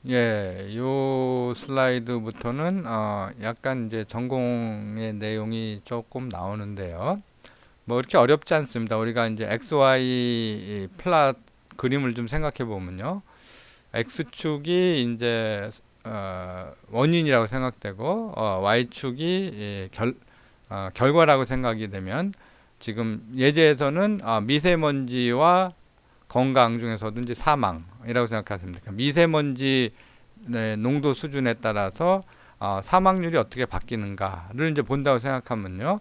예, 요 슬라이드부터는 약간 이제 전공의 내용이 조금 나오는데요. 뭐 이렇게 어렵지 않습니다. 우리가 이제 XY 이 플랫 그림을 좀 생각해 보면요. X축이 이제 원인이라고 생각되고 Y축이 결과라고 생각이 되면 지금 예제에서는 미세먼지와 건강 중에서도 이제 사망이라고 생각하시면 됩니다. 미세먼지 농도 수준에 따라서 사망률이 어떻게 바뀌는가를 이제 본다고 생각하면요.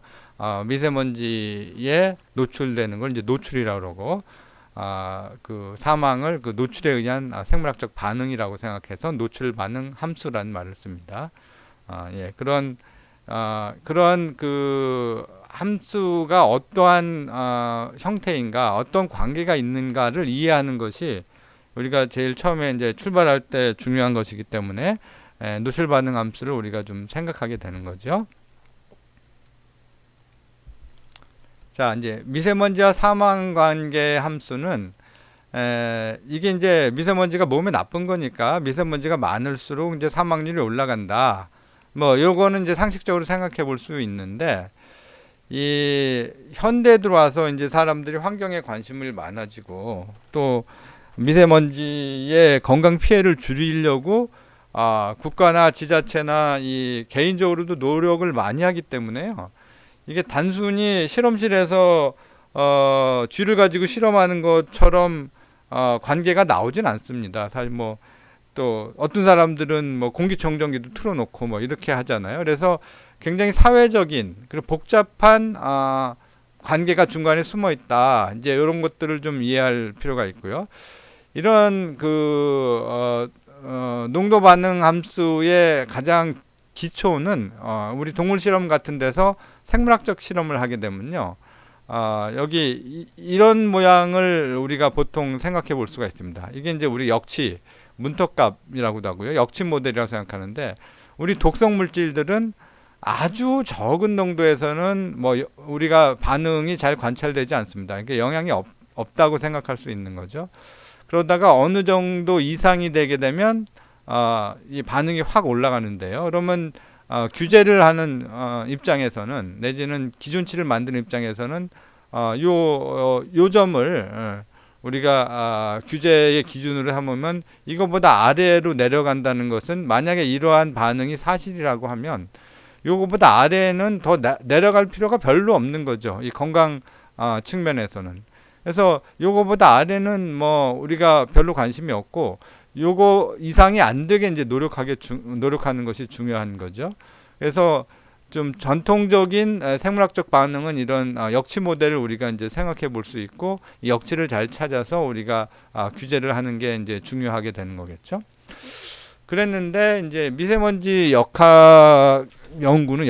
미세먼지에 노출되는 걸 이제 노출이라고 그러고 그 사망을 그 노출에 의한 생물학적 반응이라고 생각해서 노출 반응 함수라는 말을 씁니다. 예, 그런 그 함수가 어떠한 형태인가, 어떤 관계가 있는가를 이해하는 것이 우리가 제일 처음에 이제 출발할 때 중요한 것이기 때문에 노출 반응 함수를 우리가 좀 생각하게 되는 거죠. 자, 이제 미세먼지와 사망 관계 함수는 이게 이제 미세먼지가 몸에 나쁜 거니까 미세먼지가 많을수록 이제 사망률이 올라간다. 뭐 요거는 이제 상식적으로 생각해 볼 수 있는데 이 현대 들어와서 이제 사람들이 환경에 관심을 많아지고 또 미세먼지의 건강 피해를 줄이려고 국가나 지자체나 이 개인적으로도 노력을 많이 하기 때문에요. 이게 단순히 실험실에서 쥐를 가지고 실험하는 것처럼 관계가 나오진 않습니다. 사실 뭐 또 어떤 사람들은 뭐 공기청정기도 틀어놓고 뭐 이렇게 하잖아요. 그래서 굉장히 사회적인 그리고 복잡한 관계가 중간에 숨어 있다. 이제 이런 것들을 좀 이해할 필요가 있고요. 이런 농도 반응 함수의 가장 기초는 우리 동물 실험 같은 데서 생물학적 실험을 하게 되면요. 여기 이런 모양을 우리가 보통 생각해 볼 수가 있습니다. 이게 이제 우리 역치, 문턱값이라고도 하고요. 역치 모델이라고 생각하는데 우리 독성 물질들은 아주 적은 농도에서는 뭐 우리가 반응이 잘 관찰되지 않습니다. 그러니까 영향이 없다고 생각할 수 있는 거죠. 그러다가 어느 정도 이상이 되게 되면 이 반응이 확 올라가는데요. 그러면 규제를 하는 입장에서는 내지는 기준치를 만드는 입장에서는 요 점을 우리가 규제의 기준으로 하면 이거보다 아래로 내려간다는 것은 만약에 이러한 반응이 사실이라고 하면 요거보다 아래에는 더 내려갈 필요가 별로 없는 거죠. 이 건강 측면에서는. 그래서 요거보다 아래는 뭐 우리가 별로 관심이 없고 요거 이상이 안 되게 이제 노력하는 것이 중요한 거죠. 그래서 좀 전통적인 생물학적 반응은 이런 역치 모델을 우리가 이제 생각해 볼 수 있고 이 역치를 잘 찾아서 우리가 규제를 하는 게 이제 중요하게 되는 거겠죠. 그랬는데 이제 미세먼지 역학 연구는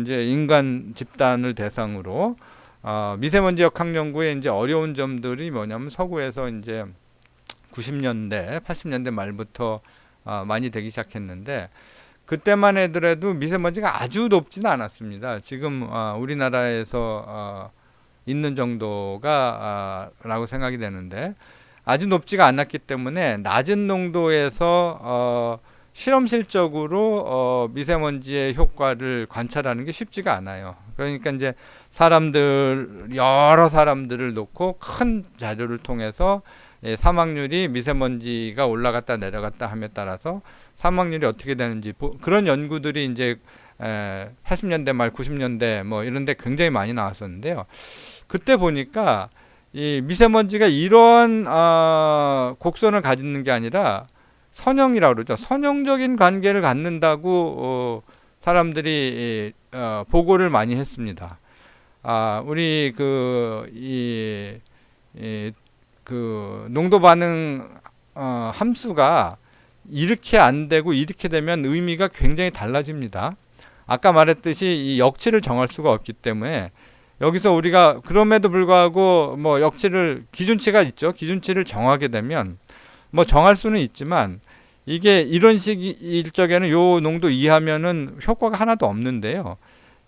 이제 인간 집단을 대상으로 미세먼지 역학 연구의 이제 어려운 점들이 뭐냐면 서구에서 이제 90년대, 80년대 말부터 많이 되기 시작했는데 그때만 해더라도 미세먼지가 아주 높지는 않았습니다. 지금 우리나라에서 있는 정도가 라고 생각이 되는데 아주 높지가 않았기 때문에 낮은 농도에서 실험실적으로 미세먼지의 효과를 관찰하는 게 쉽지가 않아요. 그러니까 이제 여러 사람들을 놓고 큰 자료를 통해서 사망률이 미세먼지가 올라갔다 내려갔다 함에 따라서 사망률이 어떻게 되는지 그런 연구들이 이제 80년대 말 90년대 뭐 이런 데 굉장히 많이 나왔었는데요. 그때 보니까 이 미세먼지가 이러한 곡선을 가지는 게 아니라 선형이라고 그러죠. 선형적인 관계를 갖는다고 사람들이 보고를 많이 했습니다. 우리 그 농도 반응 함수가 이렇게 안 되고 이렇게 되면 의미가 굉장히 달라집니다. 아까 말했듯이 이 역치를 정할 수가 없기 때문에 여기서 우리가 그럼에도 불구하고 뭐 역치를 기준치가 있죠. 기준치를 정하게 되면 뭐 정할 수는 있지만 이게 이런 식일 적에는 요 농도 이하면은 효과가 하나도 없는데요.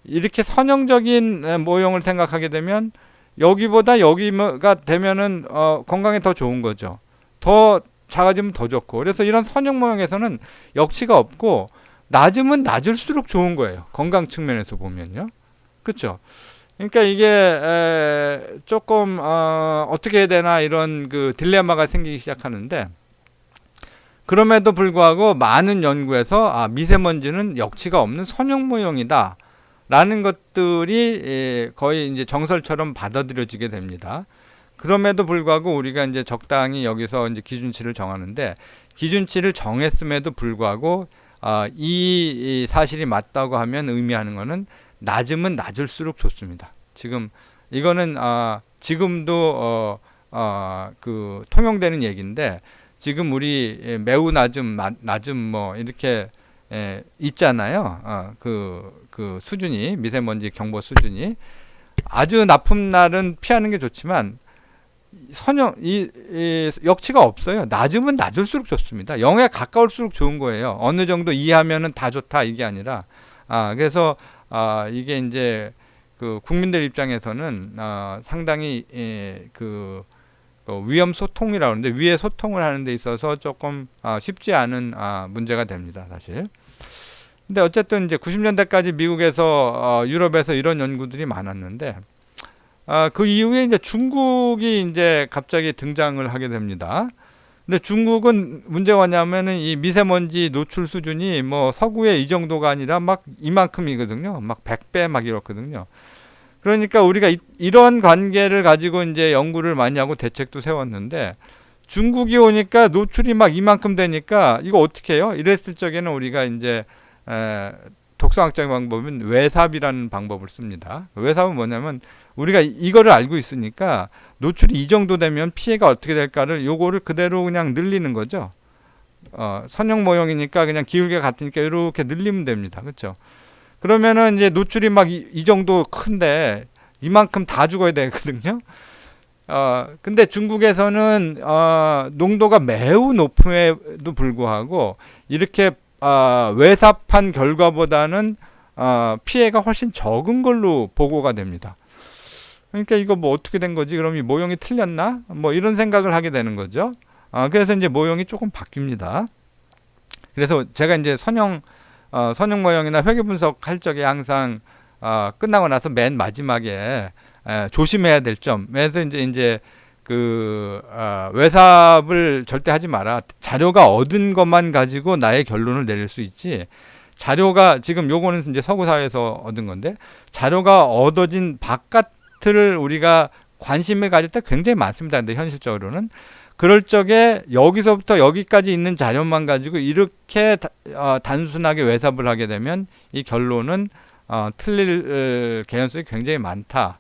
이렇게 선형적인 모형을 생각하게 되면 여기보다 여기가 되면은 건강에 더 좋은 거죠. 더 작아지면 더 좋고, 그래서 이런 선형 모형에서는 역치가 없고 낮으면 낮을수록 좋은 거예요. 건강 측면에서 보면요. 그렇죠? 그러니까 이게 조금 어떻게 해야 되나 이런 그 딜레마가 생기기 시작하는데, 그럼에도 불구하고 많은 연구에서 미세먼지는 역치가 없는 선형 모형이다 라는 것들이 거의 이제 정설처럼 받아들여지게 됩니다. 그럼에도 불구하고 우리가 이제 적당히 여기서 이제 기준치를 정하는데, 기준치를 정했음에도 불구하고 이 사실이 맞다고 하면 의미하는 것은 낮으면 낮을수록 좋습니다. 지금 이거는 지금도 그 통용되는 얘기인데, 지금 우리 매우 낮음 뭐 이렇게 있잖아요. 그 수준이, 미세먼지 경보 수준이 아주 나쁜 날은 피하는 게 좋지만 선형 이 역치가 없어요. 낮으면 낮을수록 좋습니다. 0에 가까울수록 좋은 거예요. 어느 정도 이하면은 다 좋다 이게 아니라 그래서 이게 이제 그 국민들 입장에서는 상당히 그 위험 소통이라고 하는데, 위에 소통을 하는 데 있어서 조금 쉽지 않은 문제가 됩니다, 사실. 근데 어쨌든 이제 90년대까지 미국에서 유럽에서 이런 연구들이 많았는데, 그 이후에 이제 중국이 이제 갑자기 등장을 하게 됩니다. 근데 중국은 문제가 뭐냐면은 이 미세먼지 노출 수준이 뭐 서구의 이 정도가 아니라 막 이만큼이거든요. 막 100배 막 이렇거든요. 그러니까 우리가 이런 관계를 가지고 이제 연구를 많이 하고 대책도 세웠는데, 중국이 오니까 노출이 막 이만큼 되니까 이거 어떻게 해요? 이랬을 적에는 우리가 이제 독성학적인 방법은 외삽이라는 방법을 씁니다. 외삽은 뭐냐면, 우리가 이거를 알고 있으니까 노출이 이 정도 되면 피해가 어떻게 될까를 요거를 그대로 그냥 늘리는 거죠. 선형 모형이니까 그냥 기울기가 같으니까 이렇게 늘리면 됩니다. 그렇죠? 그러면은 이제 노출이 막 이 정도 큰데 이만큼 다 죽어야 되거든요. 근데 중국에서는 농도가 매우 높음에도 불구하고 이렇게 외삽한 결과보다는 피해가 훨씬 적은 걸로 보고가 됩니다. 그러니까 이거 뭐 어떻게 된 거지? 그럼 이 모형이 틀렸나? 뭐 이런 생각을 하게 되는 거죠. 그래서 이제 모형이 조금 바뀝니다. 그래서 제가 이제 선형 모형이나 회계 분석할 적에 항상 끝나고 나서 맨 마지막에 조심해야 될 점에서 이제 그 외삽을 절대 하지 마라. 자료가 얻은 것만 가지고 나의 결론을 내릴 수 있지. 자료가 지금 요거는 이제 서구 사회에서 얻은 건데, 자료가 얻어진 바깥을 우리가 관심을 가질 때 굉장히 많습니다. 근데 현실적으로는 그럴 적에 여기서부터 여기까지 있는 자료만 가지고 이렇게 단순하게 외삽을 하게 되면 이 결론은 틀릴 개연성이 굉장히 많다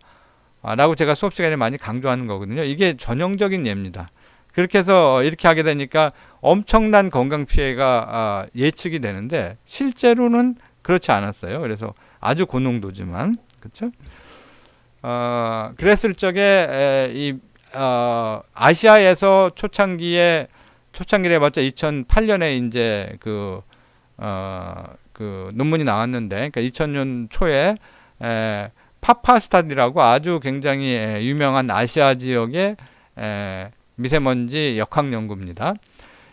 라고 제가 수업 시간에 많이 강조하는 거거든요. 이게 전형적인 예입니다. 그렇게 해서 이렇게 하게 되니까 엄청난 건강 피해가 예측이 되는데, 실제로는 그렇지 않았어요. 그래서 아주 고농도지만, 그렇죠? 그랬을 적에 이 아시아에서 초창기에 해봤자 2008년에 이제 그 논문이 나왔는데, 그러니까 2000년 초에 파파스타디라고 아주 굉장히 유명한 아시아 지역의 미세먼지 역학 연구입니다.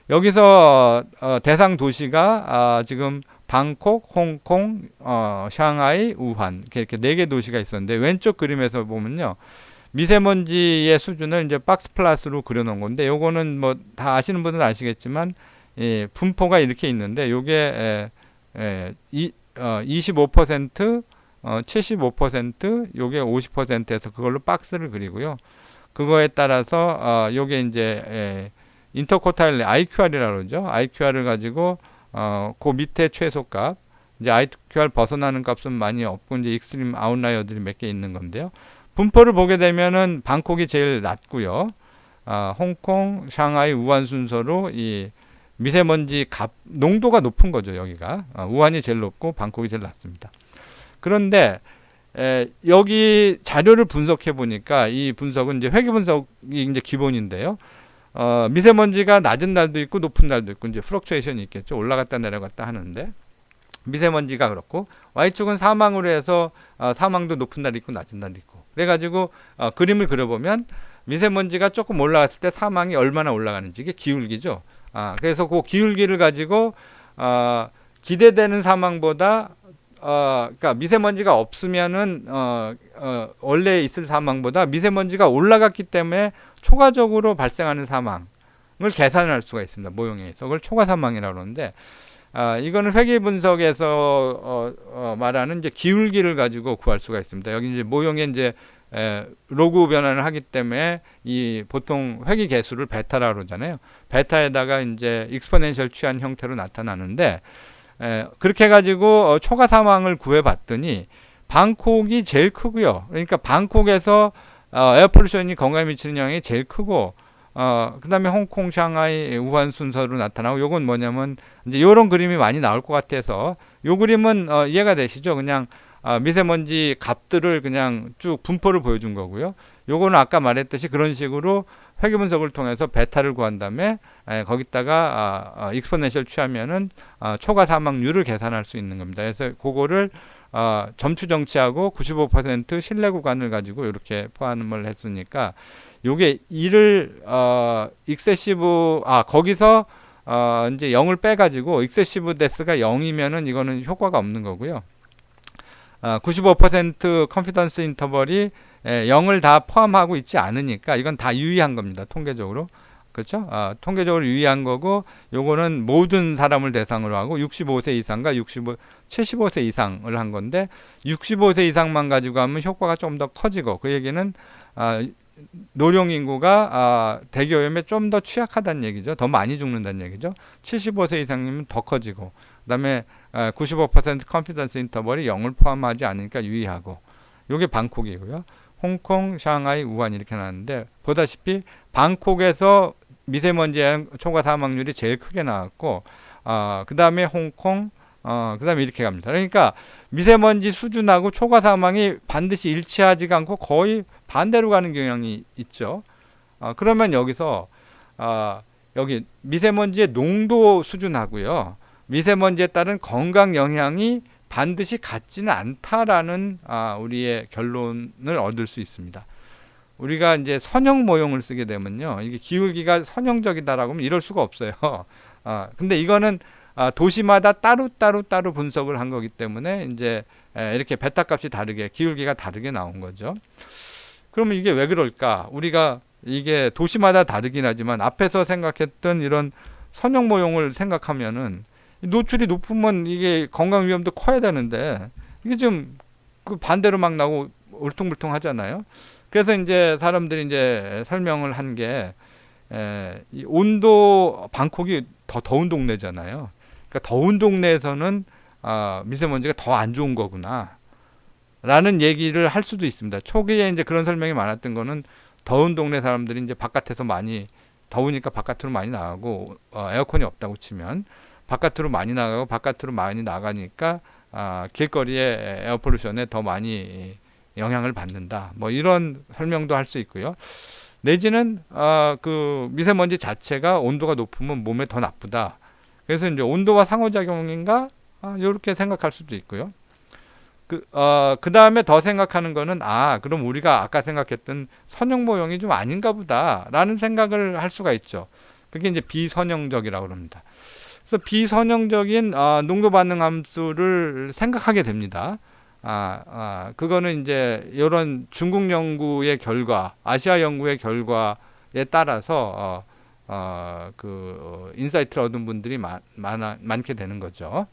여기서 대상 도시가 지금 방콕, 홍콩, 샹하이, 우한 이렇게 4개 도시가 있었는데, 왼쪽 그림에서 보면요, 미세먼지의 수준을 이제 박스 플랫으로 그려놓은 건데, 요거는 뭐 다 아시는 분들은 아시겠지만 분포가 이렇게 있는데, 요게 25%, 75%, 요게 50%에서 그걸로 박스를 그리고요. 그거에 따라서 요게 이제 인터코타일 IQR이라고 그러죠. IQR을 가지고 그 밑에 최소값, 이제 IQR 벗어나는 값은 많이 없고 이제 익스트림 아웃라이어들이 몇 개 있는 건데요. 분포를 보게 되면은 방콕이 제일 낮고요. 홍콩, 샹하이, 우한 순서로 이 미세먼지 농도가 높은 거죠. 여기가 우한이 제일 높고 방콕이 제일 낮습니다. 그런데 여기 자료를 분석해 보니까, 이 분석은 이제 회계 분석이 이제 기본인데요. 미세먼지가 낮은 날도 있고 높은 날도 있고 이제 플럭추에이션이 있겠죠. 올라갔다 내려갔다 하는데, 미세먼지가 그렇고 Y축은 사망으로 해서 사망도 높은 날이 있고 낮은 날이 있고, 그래가지고 그림을 그려보면 미세먼지가 조금 올라갔을 때 사망이 얼마나 올라가는지, 이게 기울기죠. 그래서 그 기울기를 가지고 기대되는 사망보다 그러니까 미세먼지가 없으면은 원래 있을 사망보다 미세먼지가 올라갔기 때문에 초과적으로 발생하는 사망을 계산할 수가 있습니다. 모형에서 그걸 초과 사망이라고 그러는데, 이거는 회계 분석에서 말하는 이제 기울기를 가지고 구할 수가 있습니다. 여기 이제 모형에 이제 로그 변환을 하기 때문에 이 보통 회계 개수를 베타라고 그러잖아요. 베타에다가 이제 익스포넨셜 취한 형태로 나타나는데, 그렇게 해가지고 초과 사망을 구해봤더니 방콕이 제일 크고요. 그러니까 방콕에서 에어 폴루션이 건강에 미치는 영향이 제일 크고, 그 다음에 홍콩, 샹하이, 우한 순서로 나타나고, 요건 뭐냐면 이제 요런 그림이 많이 나올 것 같아서 요 그림은 이해가 되시죠? 그냥 미세먼지 값들을 그냥 쭉 분포를 보여준 거고요. 요거는 아까 말했듯이 그런 식으로 회계 분석을 통해서 베타를 구한 다음에 거기다가 익스포넨셜 취하면은 초과 사망률을 계산할 수 있는 겁니다. 그래서 그거를 점추 정치하고 95% 신뢰 구간을 가지고 이렇게 포함을 했으니까, 요게 이를 익세시브 거기서 이제 0을 빼가지고 익세시브 데스가 0이면은 이거는 효과가 없는 거고요. 95% 컨피던스 인터벌이 0을 다 포함하고 있지 않으니까 이건 다 유의한 겁니다. 통계적으로. 그렇죠? 통계적으로 유의한 거고, 요거는 모든 사람을 대상으로 하고 65세 이상과 75세 이상을 한 건데, 65세 이상만 가지고 하면 효과가 좀 더 커지고, 그 얘기는 노령 인구가 대기오염에 좀 더 취약하다는 얘기죠. 더 많이 죽는다는 얘기죠. 75세 이상이면 더 커지고, 그 다음에 95% 컨피던스 인터벌이 0을 포함하지 않으니까 유의하고, 요게 방콕이고요. 홍콩, 샹하이, 우한 이렇게 나왔는데, 보다시피 방콕에서 미세먼지 초과 사망률이 제일 크게 나왔고, 그 다음에 홍콩, 그 다음에 이렇게 갑니다. 그러니까 미세먼지 수준하고 초과 사망이 반드시 일치하지가 않고 거의 반대로 가는 경향이 있죠. 그러면 여기서 여기 미세먼지의 농도 수준하고요, 미세먼지에 따른 건강 영향이 반드시 같지는 않다라는 우리의 결론을 얻을 수 있습니다. 우리가 이제 선형 모형을 쓰게 되면요, 이게 기울기가 선형적이다라고 하면 이럴 수가 없어요. 근데 이거는 도시마다 따로 분석을 한 거기 때문에 이제 이렇게 베타 값이 다르게, 기울기가 다르게 나온 거죠. 그러면 이게 왜 그럴까? 우리가 이게 도시마다 다르긴 하지만 앞에서 생각했던 이런 선형 모형을 생각하면은 노출이 높으면 이게 건강 위험도 커야 되는데, 이게 좀 그 반대로 막 나오고 울퉁불퉁 하잖아요. 그래서 이제 사람들이 이제 설명을 한 게, 이 온도, 방콕이 더 더운 동네잖아요. 그러니까 더운 동네에서는 미세먼지가 더 안 좋은 거구나 라는 얘기를 할 수도 있습니다. 초기에 이제 그런 설명이 많았던 거는, 더운 동네 사람들이 이제 바깥에서 많이, 더우니까 바깥으로 많이 나가고, 에어컨이 없다고 치면 바깥으로 많이 나가고, 바깥으로 많이 나가니까 길거리에 에어폴루션에 더 많이 영향을 받는다, 뭐 이런 설명도 할 수 있고요. 내지는 그 미세먼지 자체가 온도가 높으면 몸에 더 나쁘다, 그래서 이제 온도와 상호작용인가 이렇게 생각할 수도 있고요. 그 다음에 더 생각하는 거는, 그럼 우리가 아까 생각했던 선형 모형이 좀 아닌가 보다 라는 생각을 할 수가 있죠. 그게 이제 비선형적이라고 합니다. 그래서 비선형적인 농도 반응 함수를 생각하게 됩니다. 그거는 이제 이런 중국 연구의 결과, 아시아 연구의 결과에 따라서 그 인사이트를 얻은 분들이 많게 되는 거죠.